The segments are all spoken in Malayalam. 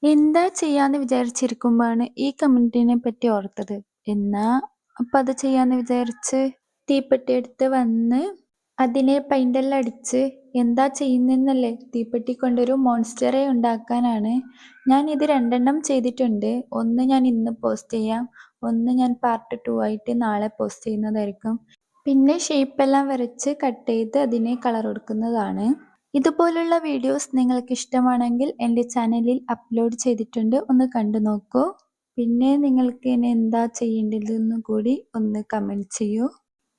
എന്താ ചെയ്യാന്ന് വിചാരിച്ചിരിക്കുമ്പോഴാണ് ഈ കമന്റിനെ പറ്റി ഓർത്തത്. എന്നാ അപ്പൊ അത് ചെയ്യാന്ന് വിചാരിച്ച് തീപ്പെട്ടി എടുത്ത് വന്ന് അതിനെ പെയിന്റെല്ലാം അടിച്ച് എന്താ ചെയ്യുന്നെന്നല്ലേ, തീപ്പെട്ടി കൊണ്ടൊരു മോൺസ്റ്ററെ ഉണ്ടാക്കാനാണ്. ഞാൻ ഇത് 2 ചെയ്തിട്ടുണ്ട്. ഒന്ന് ഞാൻ ഇന്ന് പോസ്റ്റ് ചെയ്യാം, ഒന്ന് ഞാൻ പാർട്ട് 2 ആയിട്ട് നാളെ പോസ്റ്റ് ചെയ്യുന്നതായിരിക്കും. പിന്നെ ഷേപ്പെല്ലാം വരച്ച് കട്ട് ചെയ്ത് അതിനെ കളർ കൊടുക്കുന്നതാണ്. ഇതുപോലുള്ള വീഡിയോസ് നിങ്ങൾക്ക് ഇഷ്ടമാണെങ്കിൽ എൻ്റെ ചാനലിൽ അപ്ലോഡ് ചെയ്തിട്ടുണ്ട്, ഒന്ന് കണ്ടു നോക്കൂ. പിന്നെ നിങ്ങൾക്ക് ഇനി എന്താ ചെയ്യേണ്ടതെന്ന് കൂടി ഒന്ന് കമൻറ്റ് ചെയ്യൂ.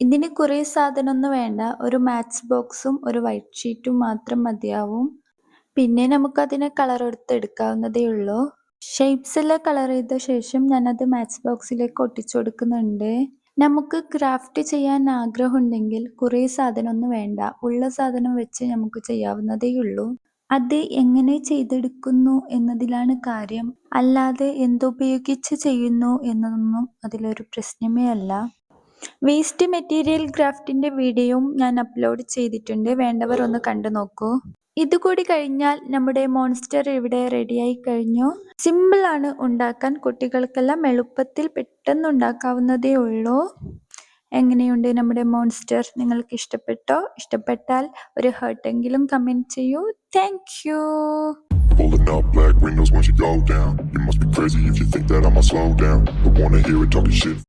ഇതിന് കുറേ സാധനമൊന്നും വേണ്ട, ഒരു മാച്ച് ബോക്സും ഒരു വൈറ്റ് ഷീറ്റും മാത്രം മതിയാവും. പിന്നെ നമുക്കതിനെ കളർ കൊടുത്ത് എടുക്കാവുന്നതേ ഉള്ളൂ. ഷേപ്സ് എല്ലാം കളർ ചെയ്ത ശേഷം ഞാനത് മാച്ച് ബോക്സിലേക്ക് ഒട്ടിച്ചു കൊടുക്കുന്നുണ്ട്. നമുക്ക് ക്രാഫ്റ്റ് ചെയ്യാൻ ആഗ്രഹമുണ്ടെങ്കിൽ കുറേ സാധനമൊന്നും വേണ്ട, ഉള്ള സാധനം വെച്ച് നമുക്ക് ചെയ്യാവുന്നതേയുള്ളൂ. അത് എങ്ങനെ ചെയ്തെടുക്കുന്നു എന്നതിലാണ് കാര്യം, അല്ലാതെ എന്തുപയോഗിച്ച് ചെയ്യുന്നു എന്നതൊന്നും അതിലൊരു പ്രശ്നമേ അല്ല. വേസ്റ്റ് മെറ്റീരിയൽ ക്രാഫ്റ്റിന്റെ വീഡിയോയും ഞാൻ അപ്ലോഡ് ചെയ്തിട്ടുണ്ട്, വേണ്ടവർ ഒന്ന് കണ്ടു നോക്കൂ. ഇതുകൂടി കഴിഞ്ഞാൽ നമ്മുടെ മോൺസ്റ്റർ ഇവിടെ റെഡിയായി കഴിഞ്ഞു. സിമ്പിൾ ആണ് ഉണ്ടാക്കാൻ, കുട്ടികൾക്കെല്ലാം എളുപ്പത്തിൽ പെട്ടെന്ന് ഉണ്ടാക്കാവുന്നതേ ഉള്ളൂ. എങ്ങനെയുണ്ട് നമ്മുടെ മോൺസ്റ്റർ? നിങ്ങൾക്ക് ഇഷ്ടപ്പെട്ടോ? ഇഷ്ടപ്പെട്ടാൽ ഒരു ഹേർട്ടെങ്കിലും കമൻറ്റ് ചെയ്യൂ. Thank you. Pulling up black windows once you go down. You must be crazy if you think that I'ma slow down. Don't wanna hear it talking shit.